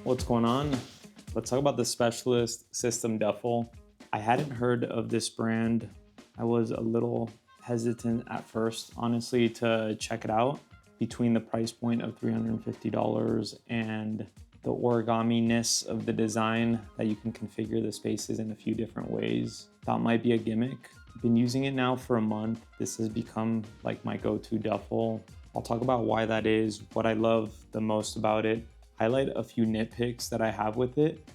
What's going on? Let's talk about the Specialist System Duffel. I hadn't heard of this brand. I was a little hesitant at first, honestly, to check it out. Between the price point of $350 and the origami-ness of the design that you can configure the spaces in a few different ways, thought might be a gimmick. I've been using it now for a month. This has become like my go-to duffel. I'll talk about why that is, what I love the most about it, highlight a few nitpicks that I have with it,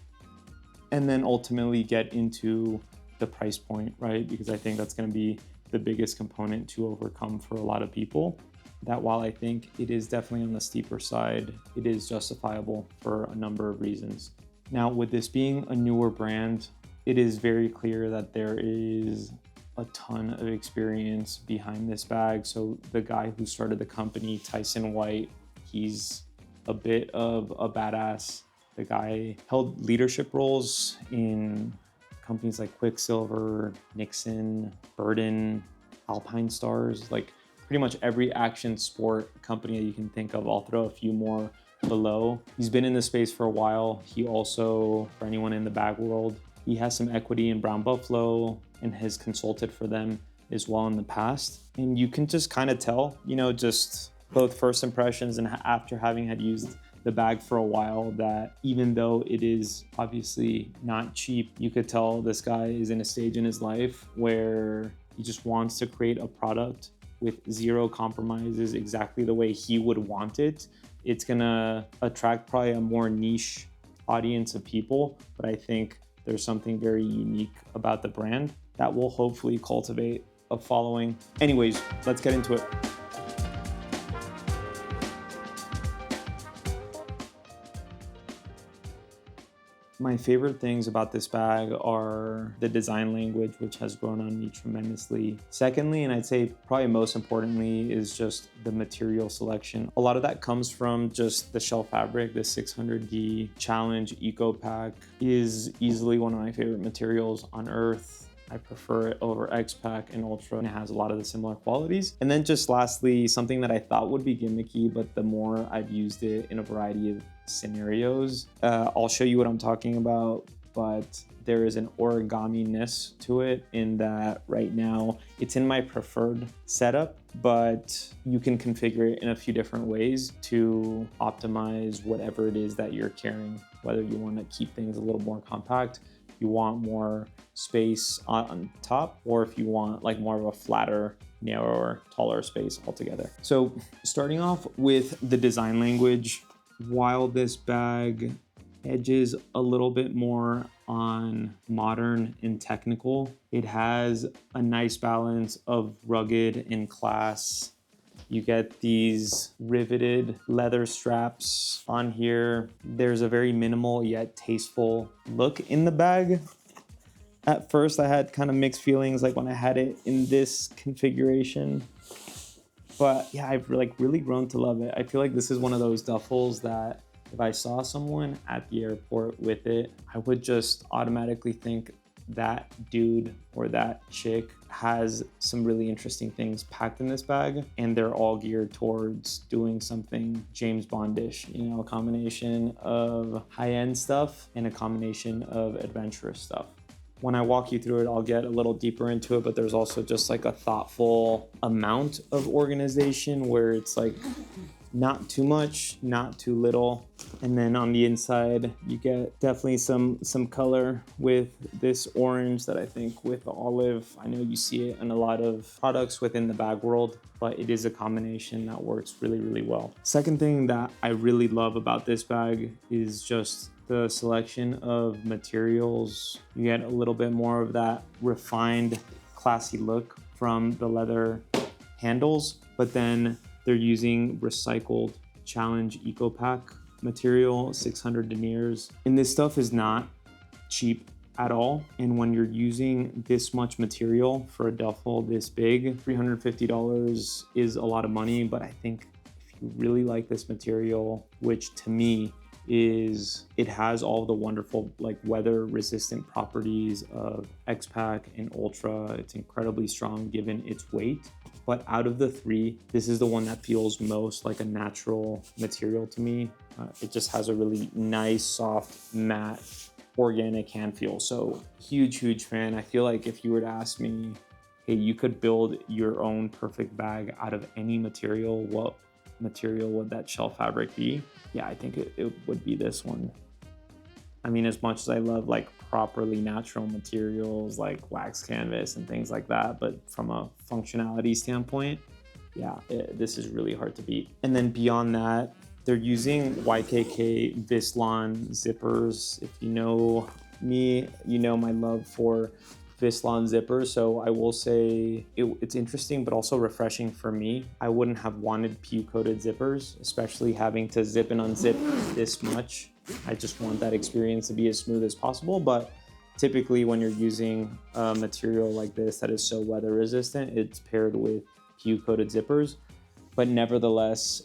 and then ultimately get into the price point, right? Because I think that's going to be the biggest component to overcome for a lot of people. That while I think it is definitely on the steeper side, it is justifiable for a number of reasons. Now, with this being a newer brand, it is very clear that there is a ton of experience behind this bag. So the guy who started the company, Tyson White, he's a bit of a badass. The guy held leadership roles in companies like Quicksilver, Nixon, Burden, Alpine Stars, like pretty much every action sport company that you can think of. I'll throw a few more below. He's been in this space for a while. He also, for anyone in the bag world, he has some equity in Brown Buffalo and has consulted for them as well in the past. And you can just kind of tell, just both first impressions and after having had used the bag for a while, that even though it is obviously not cheap, you could tell this guy is in a stage in his life where he just wants to create a product with zero compromises, exactly the way he would want it. It's gonna attract probably a more niche audience of people, but I think there's something very unique about the brand that will hopefully cultivate a following. Anyways, let's get into it. My favorite things about this bag are the design language, which has grown on me tremendously. Secondly, and I'd say probably most importantly, is just the material selection. A lot of that comes from just the shell fabric. The 600D Challenge Eco Pack is easily one of my favorite materials on earth. I prefer it over X-Pack and Ultra, and it has a lot of the similar qualities. And then just lastly, something that I thought would be gimmicky, but the more I've used it in a variety of scenarios, I'll show you what I'm talking about, but there is an origami-ness to it in that right now it's in my preferred setup, but you can configure it in a few different ways to optimize whatever it is that you're carrying, whether you want to keep things a little more compact, you want more space on top, or if you want like more of a flatter, narrower, taller space altogether. So starting off with the design language, while this bag edges a little bit more on modern and technical, it has a nice balance of rugged and class. You get these riveted leather straps on here. There's a very minimal yet tasteful look in the bag. At first, I had kind of mixed feelings like when I had it in this configuration. But yeah, I've really grown to love it. I feel like this is one of those duffels that if I saw someone at the airport with it, I would just automatically think that dude or that chick has some really interesting things packed in this bag, and they're all geared towards doing something James Bondish, a combination of high-end stuff and a combination of adventurous stuff. When I walk you through it, I'll get a little deeper into it, but there's also just like a thoughtful amount of organization where it's like not too much, not too little. And then on the inside, you get definitely some color with this orange that I think with the olive, I know you see it in a lot of products within the bag world, but it is a combination that works really, really well. Second thing that I really love about this bag is just the selection of materials. You get a little bit more of that refined, classy look from the leather handles, but then they're using recycled Challenge Eco Pack material, 600 deniers. And this stuff is not cheap at all. And when you're using this much material for a duffel this big, $350 is a lot of money. But I think if you really like this material, which to me is it has all the wonderful like weather resistant properties of X-Pack and Ultra. It's incredibly strong given its weight. but out of the three, this is the one that feels most like a natural material to me. It just has a really nice, soft, matte, organic hand feel. So huge fan. I feel like if you were to ask me, hey, you could build your own perfect bag out of any material, what material would that shell fabric be? Yeah, I think it would be this one. I mean, as much as I love like properly natural materials like wax canvas and things like that, but from a functionality standpoint, yeah, this is really hard to beat. And then beyond that, they're using YKK Vislon zippers. If you know me, you know my love for Vislon zippers. So I will say it's interesting, but also refreshing for me. I wouldn't have wanted PU coated zippers, especially having to zip and unzip this much. I just want that experience to be as smooth as possible. But typically when you're using a material like this that is so weather resistant, it's paired with PU coated zippers. But nevertheless,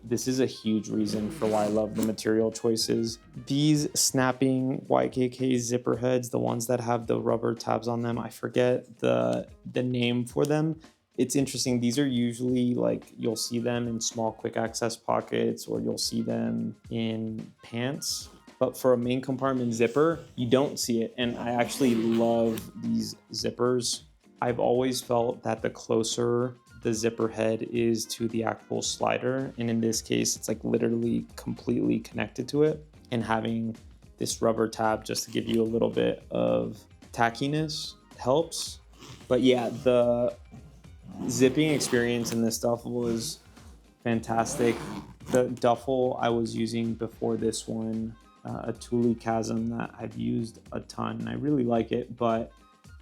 this is a huge reason for why I love the material choices. These snapping YKK zipper heads, the ones that have the rubber tabs on them, I forget the name for them. It's interesting. These are usually like, you'll see them in small quick access pockets, or you'll see them in pants. But for a main compartment zipper, you don't see it. And I actually love these zippers. I've always felt that the closer the zipper head is to the actual slider, and in this case, it's like literally completely connected to it, and having this rubber tab just to give you a little bit of tackiness helps. But yeah, the zipping experience in this duffel is fantastic. The duffel I was using before this one, a Thule Chasm that I've used a ton, and I really like it, but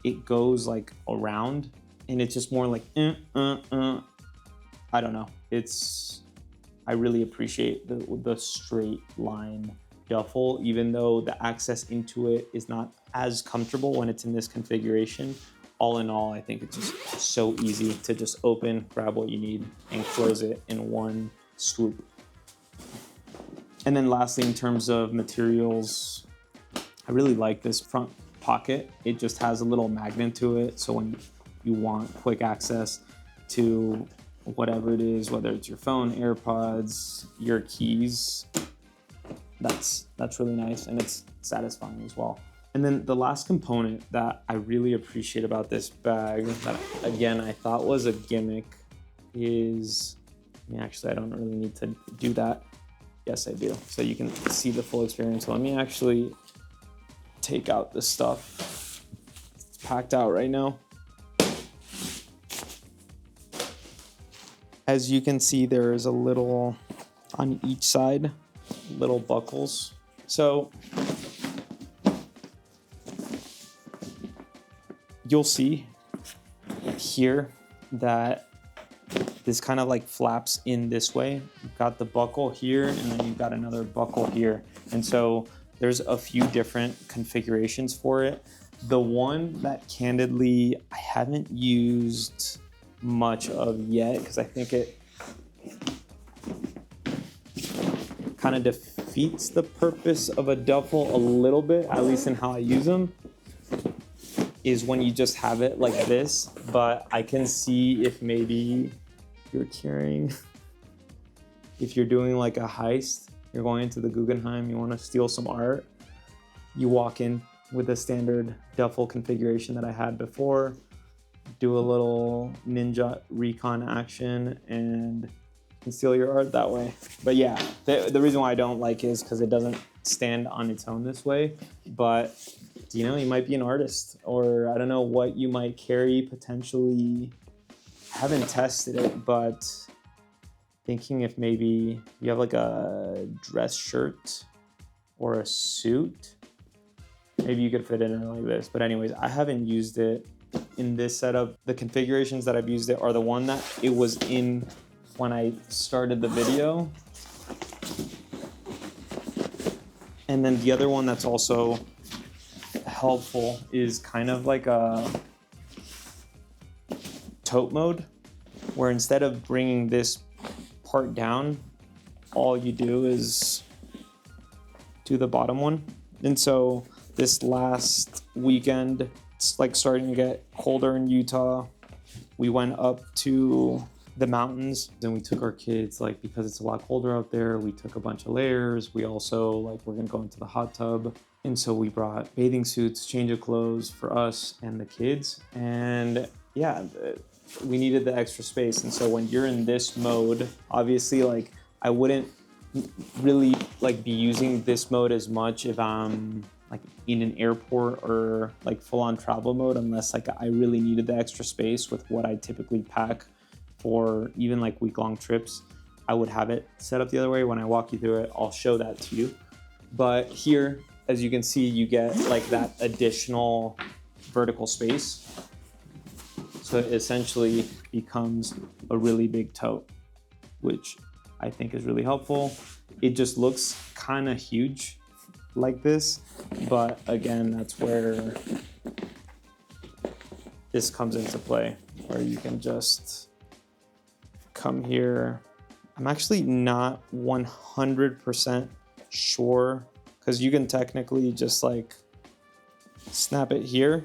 it goes like around, and it's just more like I don't know. I really appreciate the straight line duffel, even though the access into it is not as comfortable when it's in this configuration. All in all, I think it's just so easy to just open, grab what you need, and close it in one swoop. And then lastly, in terms of materials, I really like this front pocket. It just has a little magnet to it, so when you want quick access to whatever it is, whether it's your phone, AirPods, your keys, that's really nice, and it's satisfying as well. And then the last component that I really appreciate about this bag, that again I thought was a gimmick, is, I mean, actually I don't really need to do that. Yes, I do. So you can see the full experience. So let me actually take out the stuff. It's packed out right now. As you can see, there is a little on each side, little buckles. So you'll see here that this kind of like flaps in this way. You've got the buckle here, and then you've got another buckle here. And so there's a few different configurations for it. The one that candidly I haven't used much of yet, because I think it kind of defeats the purpose of a duffel a little bit, at least in how I use them, is when you just have it like this. But I can see if maybe you're carrying, if you're doing like a heist, you're going into the Guggenheim, you want to steal some art, you walk in with a standard duffel configuration that I had before, do a little ninja recon action, and conceal your art that way. But yeah, the reason why I don't like it is because it doesn't stand on its own this way. But you know, you might be an artist, or I don't know what you might carry potentially. I haven't tested it, but thinking if maybe you have like a dress shirt or a suit, maybe you could fit it in like this. But anyways, I haven't used it in this setup. The configurations that I've used it are the one that it was in when I started the video. And then the other one that's also helpful is kind of like a tote mode, where instead of bringing this part down, all you do is do the bottom one. And so this last weekend, it's like starting to get colder in Utah. we went up to the mountains and we took our kids, like, because it's a lot colder out there, we took a bunch of layers. We also, like, we're gonna go into the hot tub. And so we brought bathing suits, change of clothes for us and the kids. And yeah, we needed the extra space. And so when you're in this mode, obviously, like, I wouldn't really like be using this mode as much if I'm like in an airport or like full-on travel mode, unless like I really needed the extra space with what I typically pack for even like week-long trips. I would have it set up the other way. When I walk you through it, I'll show that to you. But here, as you can see, you get like that additional vertical space. So it essentially becomes a really big tote, which I think is really helpful. It just looks kind of huge like this, but again, that's where this comes into play, where you can just come here. I'm actually not 100% sure, because you can technically just like snap it here,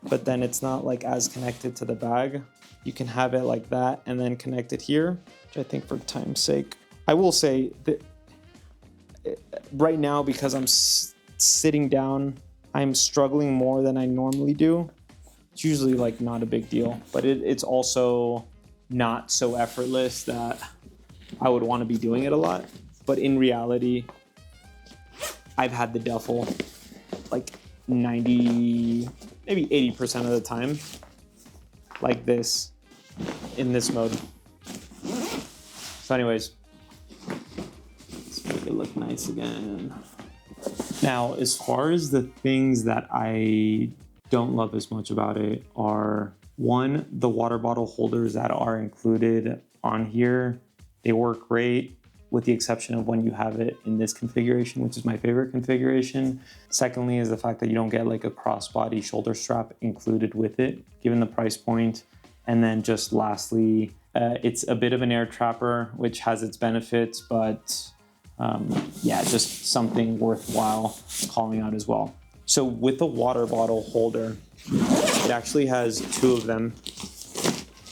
but then it's not like as connected to the bag. You can have it like that and then connect it here, which I think for time's sake. I will say that right now, because I'm sitting down, I'm struggling more than I normally do. It's usually like not a big deal, but it's also not so effortless that I would want to be doing it a lot. But in reality, I've had the duffel like 90, maybe 80% of the time like this, in this mode. So anyways, let's make it look nice again. Now, as far as the things that I don't love as much about it are, one, the water bottle holders that are included on here. They work great, with the exception of when you have it in this configuration, which is my favorite configuration. Secondly is the fact that you don't get like a crossbody shoulder strap included with it, given the price point. And then just lastly, it's a bit of an air trapper, which has its benefits, but yeah, just something worthwhile calling out as well. So with the water bottle holder, it actually has two of them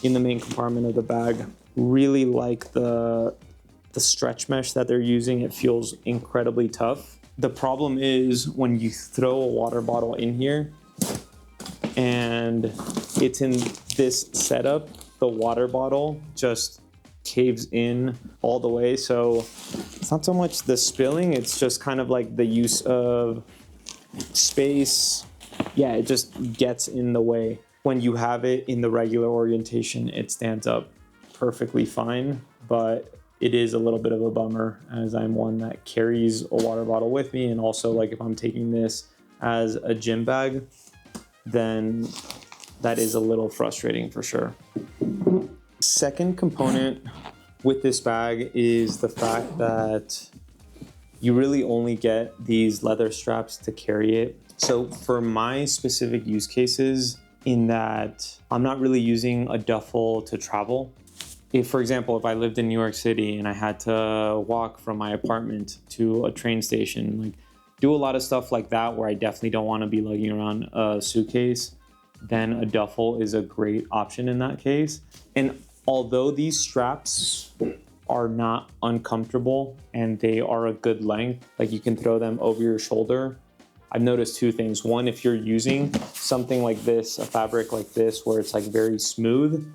in the main compartment of the bag. Really like the stretch mesh that they're using. It feels incredibly tough. The problem is when you throw a water bottle in here and it's in this setup, the water bottle just caves in all the way. So it's not so much the spilling, it's just kind of like the use of space. Yeah, it just gets in the way. When you have it in the regular orientation, it stands up perfectly fine, but it is a little bit of a bummer, as I'm one that carries a water bottle with me. And also, like, if I'm taking this as a gym bag, then that is a little frustrating for sure. Second component with this bag is the fact that you really only get these leather straps to carry it. So for my specific use cases, in that I'm not really using a duffel to travel. If, for example, if I lived in New York City and I had to walk from my apartment to a train station, like do a lot of stuff like that where I definitely don't want to be lugging around a suitcase, then a duffel is a great option in that case. And although these straps are not uncomfortable and they are a good length, like you can throw them over your shoulder, I've noticed two things. One, if you're using something like this, a fabric like this, where it's like very smooth,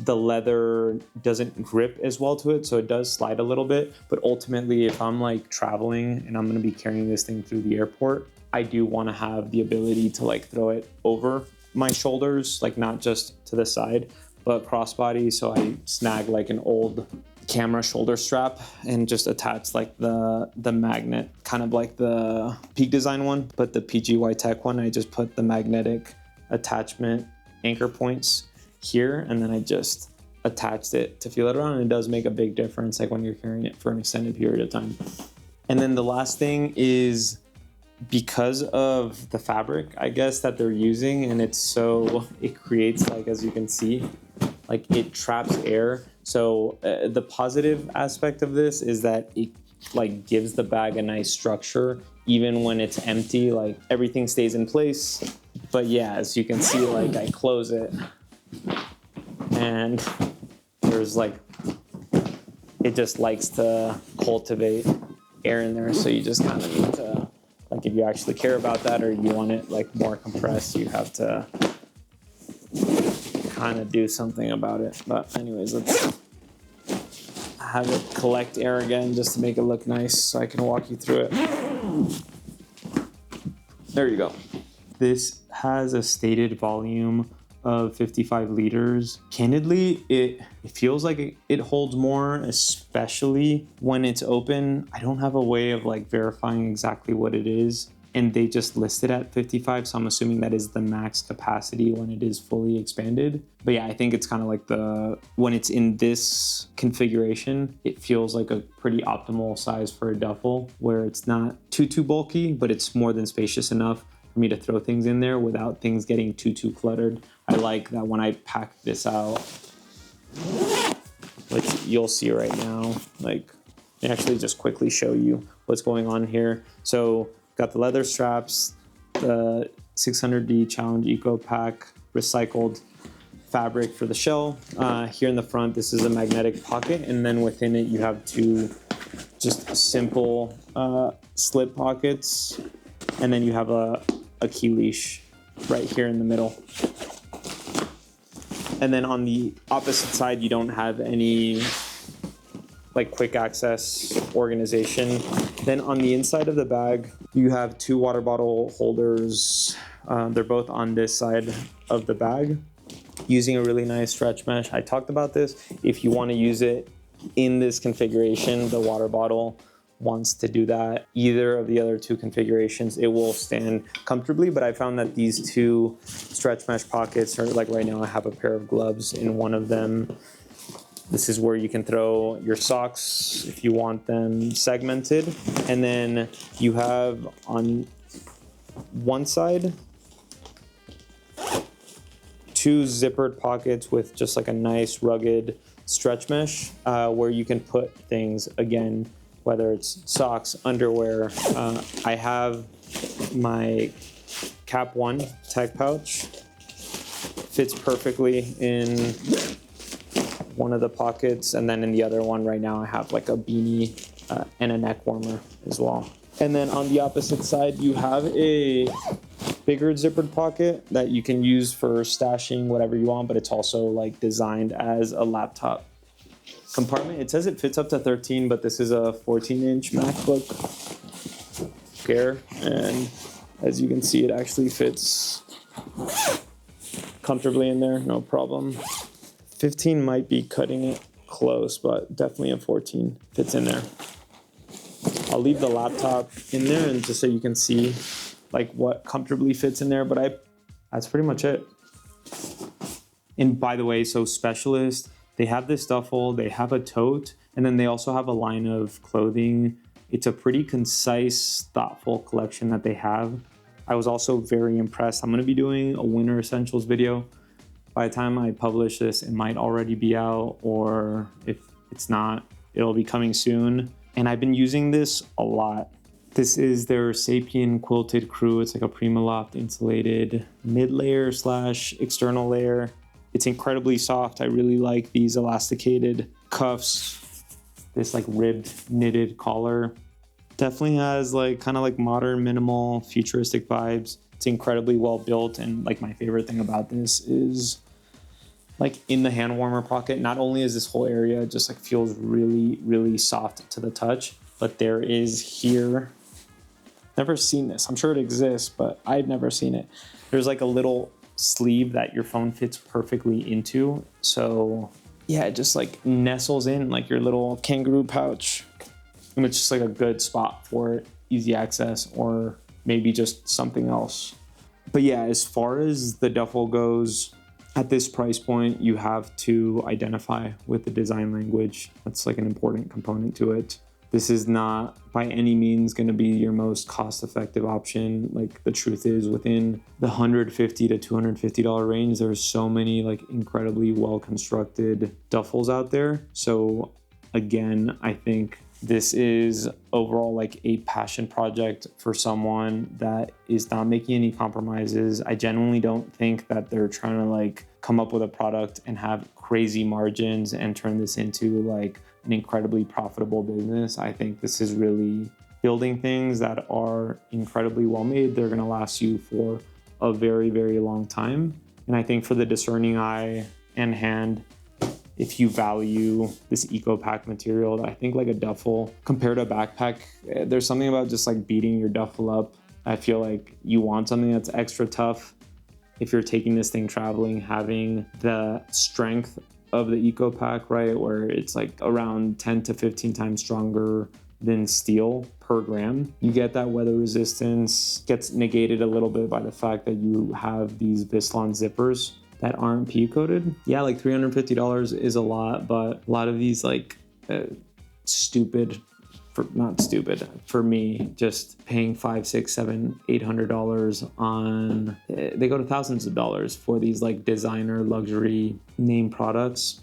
the leather doesn't grip as well to it, so it does slide a little bit. But ultimately, if I'm like traveling and I'm gonna be carrying this thing through the airport, I do wanna have the ability to like throw it over my shoulders, like not just to the side, but crossbody. So I snag like an old camera shoulder strap and just attach like the magnet, kind of like the Peak Design one, but the PGY Tech one, I just put the magnetic attachment anchor points here, and then I just attached it to feel it around, and it does make a big difference, like when you're carrying it for an extended period of time. And then the last thing is, because of the fabric, I guess, that they're using, and it creates, like, as you can see, like it traps air. So the positive aspect of this is that it like gives the bag a nice structure, even when it's empty, like everything stays in place. But yeah, as you can see, like I close it and there's like, it just likes to cultivate air in there. So you just kind of need to, like, if you actually care about that or you want it like more compressed, you have to kind of do something about it. But anyways, let's have it collect air again just to make it look nice so I can walk you through it. There you go. This has a stated volume of 55 liters. Candidly, it feels like it holds more, especially when it's open. I don't have a way of like verifying exactly what it is, and they just list it at 55, so I'm assuming that is the max capacity when it is fully expanded. But yeah, I think it's kind of like when it's in this configuration, it feels like a pretty optimal size for a duffel, where it's not too bulky, but it's more than spacious enough for me to throw things in there without things getting too cluttered. I like that when I pack this out, which you'll see right now, like, I actually just quickly show you what's going on here. So got the leather straps, the 600D Challenge Eco Pack recycled fabric for the shell. Here in the front, this is a magnetic pocket, and then within it you have two just simple slip pockets, and then you have a key leash right here in the middle. And then on the opposite side, you don't have any like quick access organization. Then on the inside of the bag, you have two water bottle holders. They're both on this side of the bag, using a really nice stretch mesh. I talked about this. If you want to use it in this configuration, the water bottle wants to do that. Either of the other two configurations, it will stand comfortably, but I found that these two stretch mesh pockets are, like right now I have a pair of gloves in one of them. This is where you can throw your socks if you want them segmented. And then you have on one side two zippered pockets with just like a nice rugged stretch mesh where you can put things, again, whether it's socks, underwear. I have my Cap 1 tech pouch. Fits perfectly in one of the pockets, and then in the other one right now I have like a beanie and a neck warmer as well. And then on the opposite side, you have a bigger zippered pocket that you can use for stashing whatever you want, but it's also like designed as a laptop compartment. It says it fits up to 13, but this is a 14-inch MacBook Air, and as you can see, it actually fits comfortably in there, no problem. 15 might be cutting it close, but definitely a 14 fits in there. I'll leave the laptop in there, and just so you can see like what comfortably fits in there, but that's pretty much it. And by the way, so Specialist, they have this duffel, they have a tote, and then they also have a line of clothing. It's a pretty concise, thoughtful collection that they have. I was also very impressed. I'm gonna be doing a winter essentials video. By the time I publish this, it might already be out, or if it's not, it'll be coming soon. And I've been using this a lot. This is their Sapien Quilted Crew. It's like a Primaloft insulated mid-layer / external layer. It's incredibly soft. I really like these elasticated cuffs. This like ribbed knitted collar. Definitely has like kind of like modern, minimal, futuristic vibes. It's incredibly well built, and like my favorite thing about this is like in the hand warmer pocket, not only is this whole area just like feels really soft to the touch, but there is here, never seen this. I'm sure it exists, but I've never seen it. There's like a little sleeve that your phone fits perfectly into. So yeah, it just like nestles in like your little kangaroo pouch. And it's just like a good spot for it, easy access, or maybe just something else. But yeah, as far as the duffel goes, at this price point, you have to identify with the design language. That's like an important component to it. This is not by any means going to be your most cost-effective option. Like the truth is, within the $150 to $250 range, there's so many like incredibly well-constructed duffels out there. So again, I think this is overall like a passion project for someone that is not making any compromises. I genuinely don't think that they're trying to like come up with a product and have crazy margins and turn this into like an incredibly profitable business. I think this is really building things that are incredibly well made. They're going to last you for a very, very long time. And I think for the discerning eye and hand, if you value this eco pack material, I think like a duffel compared to a backpack, there's something about just like beating your duffel up. I feel like you want something that's extra tough. If you're taking this thing traveling, having the strength of the eco pack, right, where it's like around 10 to 15 times stronger than steel per gram. You get that weather resistance, gets negated a little bit by the fact that you have these Vislon zippers that aren't PU coated. Yeah, like $350 is a lot, but a lot of these like not stupid for me, just paying $500, $600, $700, $800 on, they go to thousands of dollars for these like designer luxury name products.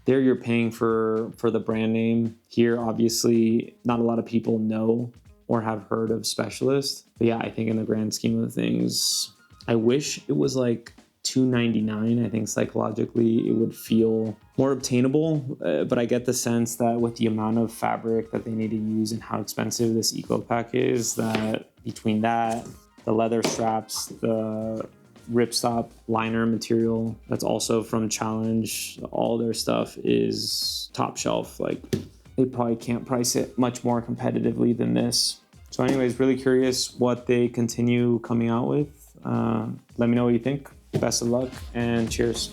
There you're paying for the brand name. Here, obviously, not a lot of people know or have heard of Specialist. But yeah, I think in the grand scheme of things, I wish it was like $299. I think psychologically it would feel more obtainable, but I get the sense that with the amount of fabric that they need to use and how expensive this eco pack is, that between that, the leather straps, the ripstop liner material that's also from Challenge, all their stuff is top shelf. Like, they probably can't price it much more competitively than this. So anyways, really curious what they continue coming out with. Let me know what you think. Best of luck and cheers.